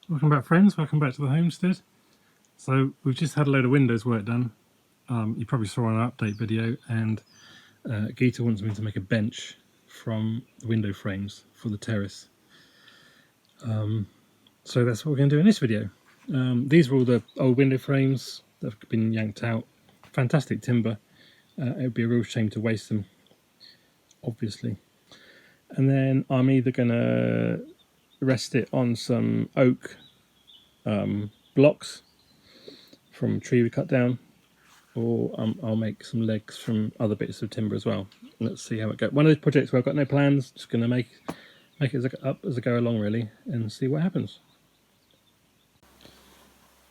Welcome back, friends. Welcome back to the homestead. So we've just had a load of windows work done. You probably saw on our update video, and Gita wants me to make a bench from the window frames for the terrace. So that's what we're going to do in this video. These are all the old window frames that have been yanked out. Fantastic timber. It would be a real shame to waste them, obviously. And then I'm either going to rest it on some oak blocks from a tree we cut down, or I'll make some legs from other bits of timber as well. Let's see how it goes. One of those projects where I've got no plans, just going to make it up as I go along, really, and see what happens.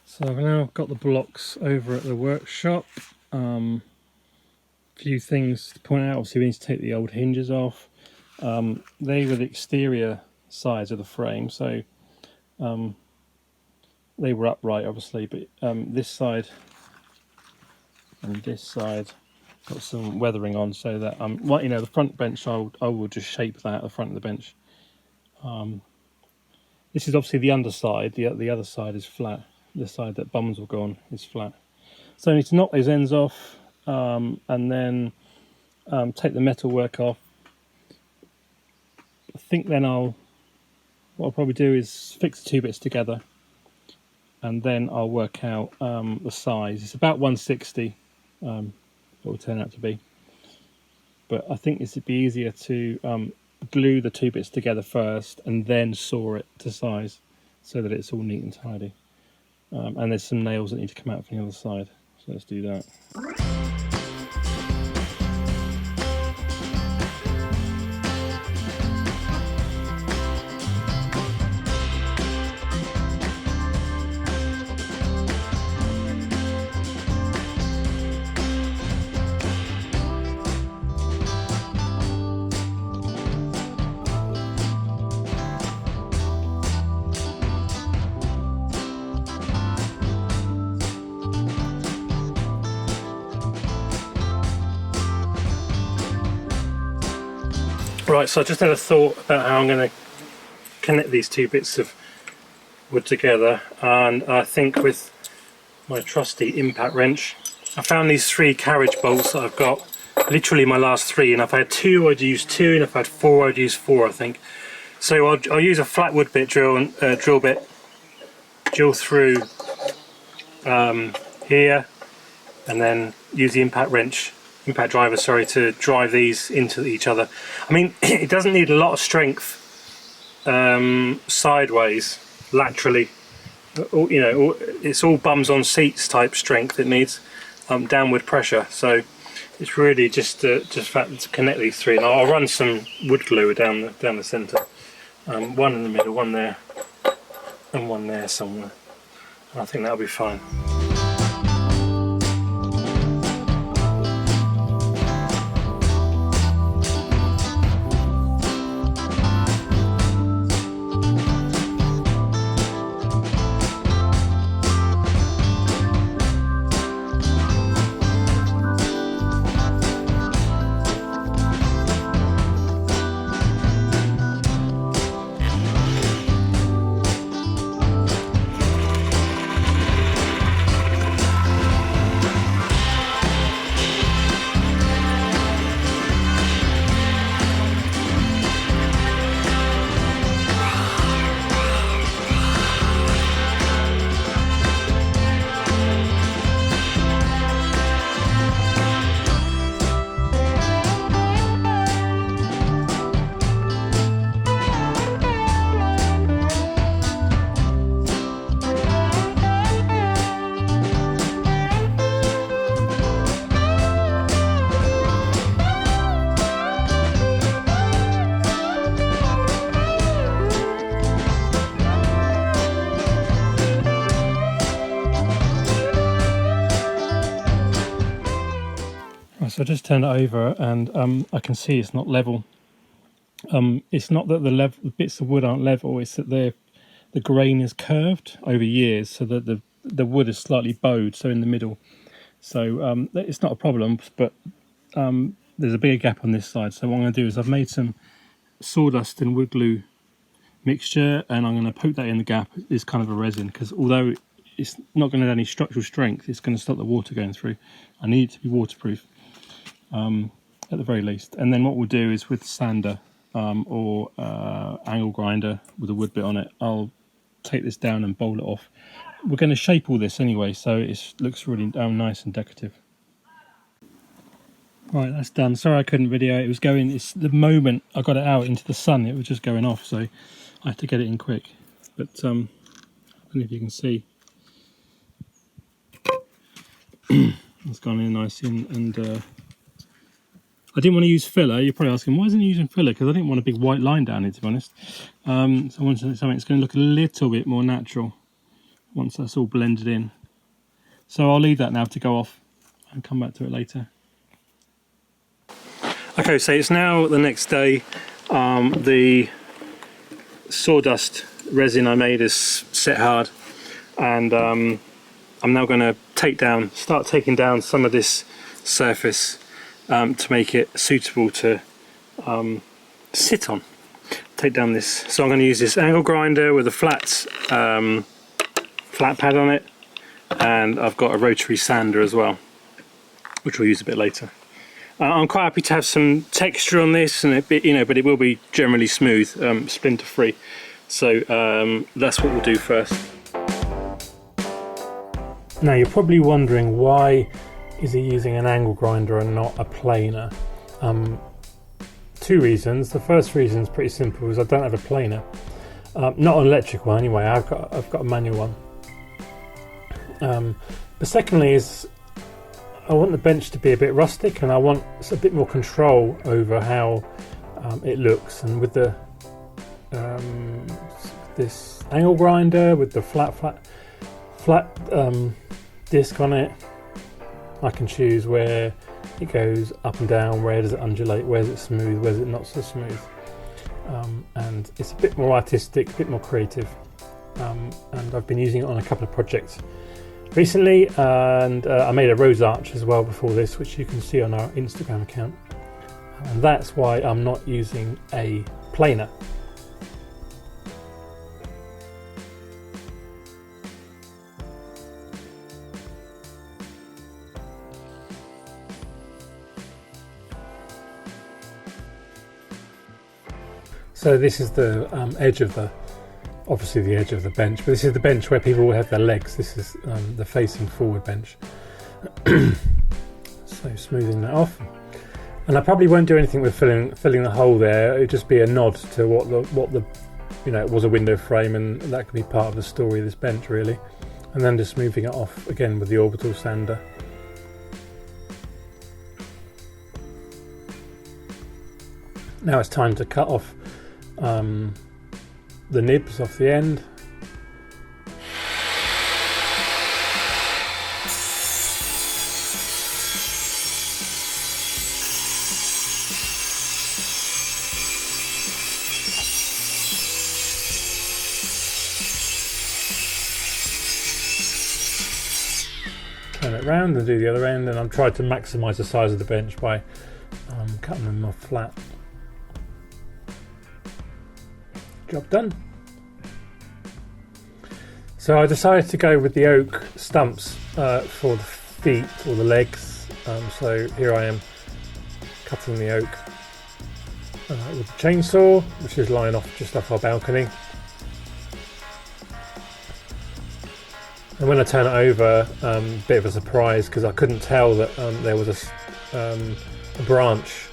So I've now got the blocks over at the workshop. Few things to point out. Obviously we need to take the old hinges off. They were the exterior sides of the frame, so they were upright obviously, but this side and this side got some weathering on, so that well, you know, the front bench I will just shape that at the front of the bench. This is obviously the underside. The other side is flat. The side that bums will go on is flat. So I need to knock those ends off, and then take the metal work off. I think then what I'll probably do is fix the two bits together, and then I'll work out the size. It's about 160, it will turn out to be. But I think this would be easier to glue the two bits together first and then saw it to size, so that it's all neat and tidy. And there's some nails that need to come out from the other side, so let's do that. Right, so I just had a thought about how I'm going to connect these two bits of wood together, and I think with my trusty impact wrench, I found these 3 carriage bolts that I've got, literally my last 3, and if I had 2 I'd use 2, and if I had 4 I'd use 4, I think. So I'll use a flat wood bit drill and drill through here, and then use the impact driver, to drive these into each other. I mean, it doesn't need a lot of strength sideways, laterally. You know, it's all bums on seats type strength. It needs downward pressure. So it's really just to connect these 3. And I'll run some wood glue down the centre. One in the middle, one there, and one there somewhere. And I think that'll be fine. So I just turned it over, and I can see it's not level. It's not that the bits of wood aren't level, it's that the grain is curved over years, so that the wood is slightly bowed, so in the middle. So it's not a problem, but there's a bigger gap on this side. So what I'm going to do is I've made some sawdust and wood glue mixture, and I'm going to poke that in the gap. It's kind of a resin, because although it's not going to have any structural strength, it's going to stop the water going through. I need it to be waterproof at the very least. And then what we'll do is with sander or angle grinder with a wood bit on it, I'll take this down and bowl it off. We're going to shape all this anyway, so it looks really nice and decorative. Right, that's done. Sorry I couldn't video. It was going, it's the moment I got it out into the sun, it was just going off, so I had to get it in quick. But I don't know if you can see. It's gone in nice and I didn't want to use filler. You're probably asking, why isn't he using filler? Because I didn't want a big white line down here, to be honest. So I wanted something that's going to look a little bit more natural once that's all blended in. So I'll leave that now to go off and come back to it later. Okay, so it's now the next day. The sawdust resin I made is set hard, and I'm now going to start taking down some of this surface to make it suitable to sit on. Take down this. So I'm going to use this angle grinder with a flat pad on it, and I've got a rotary sander as well, which we'll use a bit later. I'm quite happy to have some texture on this, and but it will be generally smooth, splinter free. So that's what we'll do first. Now you're probably wondering, why is he using an angle grinder and not a planer? Two reasons. The first reason is pretty simple, is I don't have a planer. Not an electric one anyway. I've got a manual one. But secondly is, I want the bench to be a bit rustic, and I want a bit more control over how it looks. And with the this angle grinder with the flat disc on it, I can choose where it goes up and down, where does it undulate, where is it smooth, where is it not so smooth. And it's a bit more artistic, a bit more creative. And I've been using it on a couple of projects recently, and I made a rose arch as well before this, which you can see on our Instagram account, and that's why I'm not using a planer. So this is the edge of the, obviously the edge of the bench, but this is the bench where people will have their legs. This is the facing forward bench. So smoothing that off, and I probably won't do anything with filling the hole there. It'd just be a nod to what the it was a window frame, and that could be part of the story of this bench really. And then just smoothing it off again with the orbital sander. Now it's time to cut off the nibs off the end. Turn it round and do the other end, and I've tried to maximise the size of the bench by cutting them off flat. Job done. So I decided to go with the oak stumps for the feet or the legs. So here I am cutting the oak with the chainsaw, which is lying just off our balcony. And when I turn it over, bit of a surprise, because I couldn't tell that there was a branch,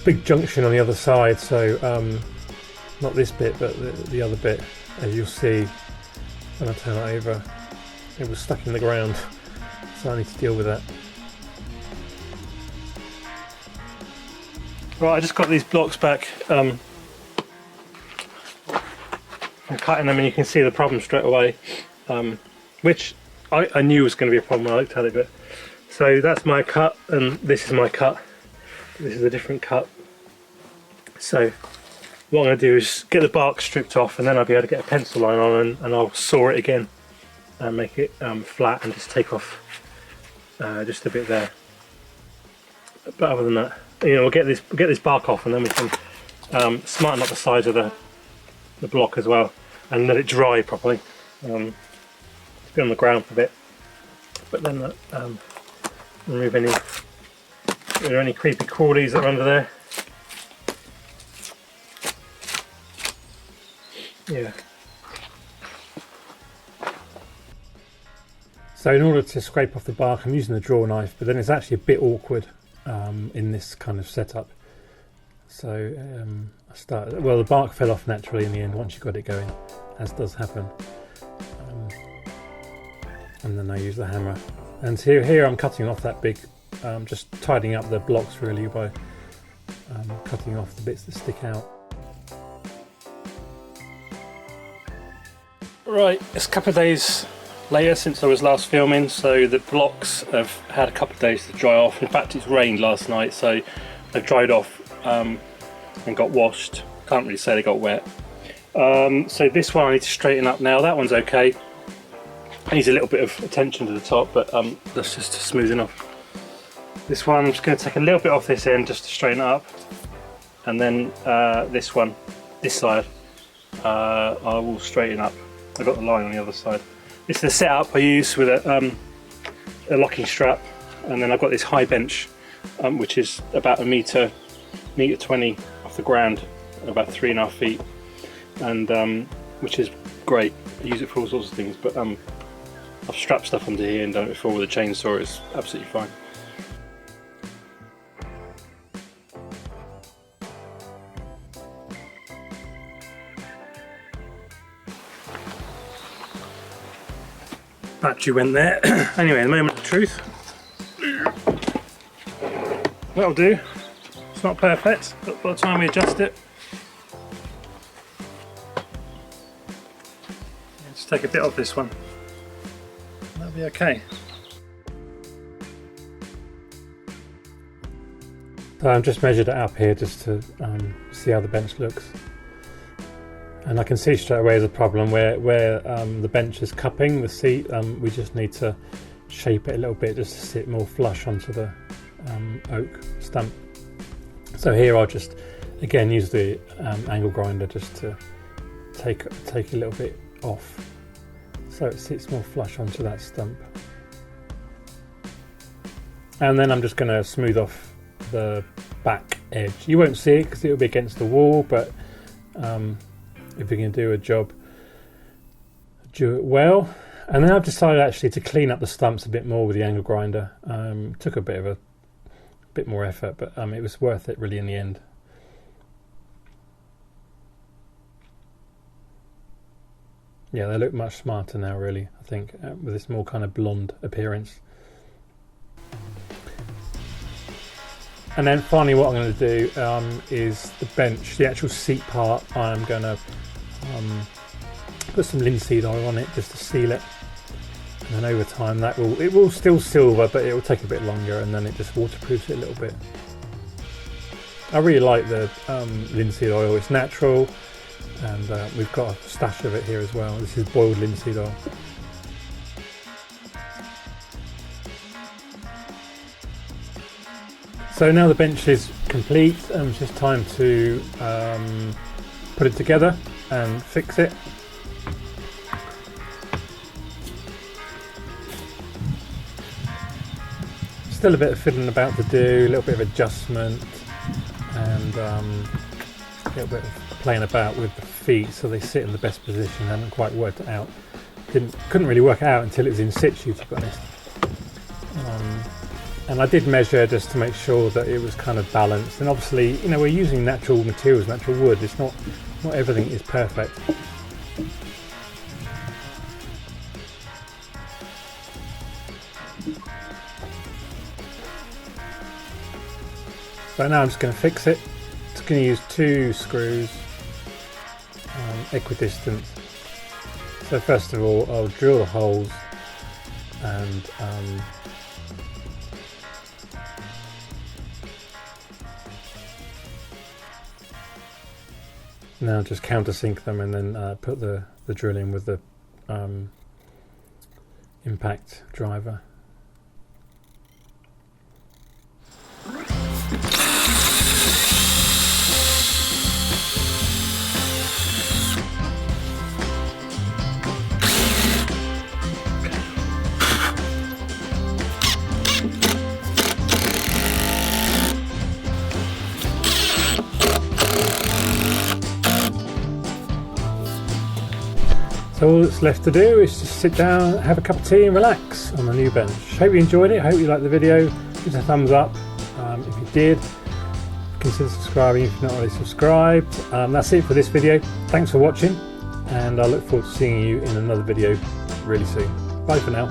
big junction on the other side. So not this bit, but the other bit, as you'll see when I turn it over, it was stuck in the ground, so I need to deal with that. Right, I just got these blocks back. I'm cutting them, and you can see the problem straight away, which I knew was going to be a problem when I looked at it. But so that's my cut, and this is my cut. This is a different cut. So what I'm going to do is get the bark stripped off, and then I'll be able to get a pencil line on, and I'll saw it again and make it flat, and just take off just a bit there. But other than that, we'll get this bark off, and then we can smarten up the sides of the the block as well and let it dry properly. It's been on the ground for a bit, but then remove any creepy crawlies that are under there. Yeah. So in order to scrape off the bark, I'm using the draw knife, but then it's actually a bit awkward in this kind of setup. So the bark fell off naturally in the end once you got it going, as does happen. And then I use the hammer. And here I'm cutting off that big, just tidying up the blocks really by cutting off the bits that stick out. Right, it's a couple of days later since I was last filming, so the blocks have had a couple of days to dry off. In fact, it's rained last night, so they've dried off and got washed. Can't really say they got wet. So this one I need to straighten up now. That one's okay. It needs a little bit of attention to the top, but that's just smoothing off. This one I'm just going to take a little bit off this end just to straighten it up, and then this one, this side, I will straighten up. I've got the line on the other side. This is the setup I use with a locking strap, and then I've got this high bench, which is about meter 20 off the ground, about 3.5 feet, and which is great. I use it for all sorts of things, but I've strapped stuff onto here and done it before with a chainsaw. It's absolutely fine. Battery went there. Anyway, the moment of truth. That'll do. It's not perfect, but by the time we adjust it, just take a bit off this one. That'll be okay. So I've just measured it up here just to see how the bench looks. And I can see straight away there's a problem where the bench is cupping the seat. We just need to shape it a little bit just to sit more flush onto the oak stump. So here I'll just again use the angle grinder just to take a little bit off so it sits more flush onto that stump. And then I'm just going to smooth off the back edge. You won't see it because it will be against the wall, but if we can do a job, do it well. And then I've decided actually to clean up the stumps a bit more with the angle grinder. Took a bit more effort, but it was worth it really in the end. Yeah, they look much smarter now really, I think, with this more kind of blonde appearance. And then finally what I'm going to do is the bench, the actual seat part. I'm going to put some linseed oil on it just to seal it, and then over time it will still silver, but it will take a bit longer, and then it just waterproofs it a little bit. I really like the linseed oil. It's natural, and we've got a stash of it here as well. This is boiled linseed oil. So now the bench is complete, and it's just time to put it together and fix it. Still a bit of fiddling about to do, a little bit of adjustment, and a little bit of playing about with the feet so they sit in the best position. I haven't quite worked it out. Couldn't really work it out until it was in situ, to be honest. And I did measure just to make sure that it was kind of balanced. And obviously, you know, we're using natural materials, natural wood. It's not everything is perfect. So now I'm just going to fix it. Just going to use 2 screws, equidistant. So first of all, I'll drill the holes and now just countersink them, and then put the drill in with the impact driver. So all that's left to do is just sit down, have a cup of tea and relax on the new bench. Hope you enjoyed it, hope you liked the video. Give us a thumbs up if you did. Consider subscribing if you're not already subscribed. That's it for this video. Thanks for watching, and I look forward to seeing you in another video really soon. Bye for now.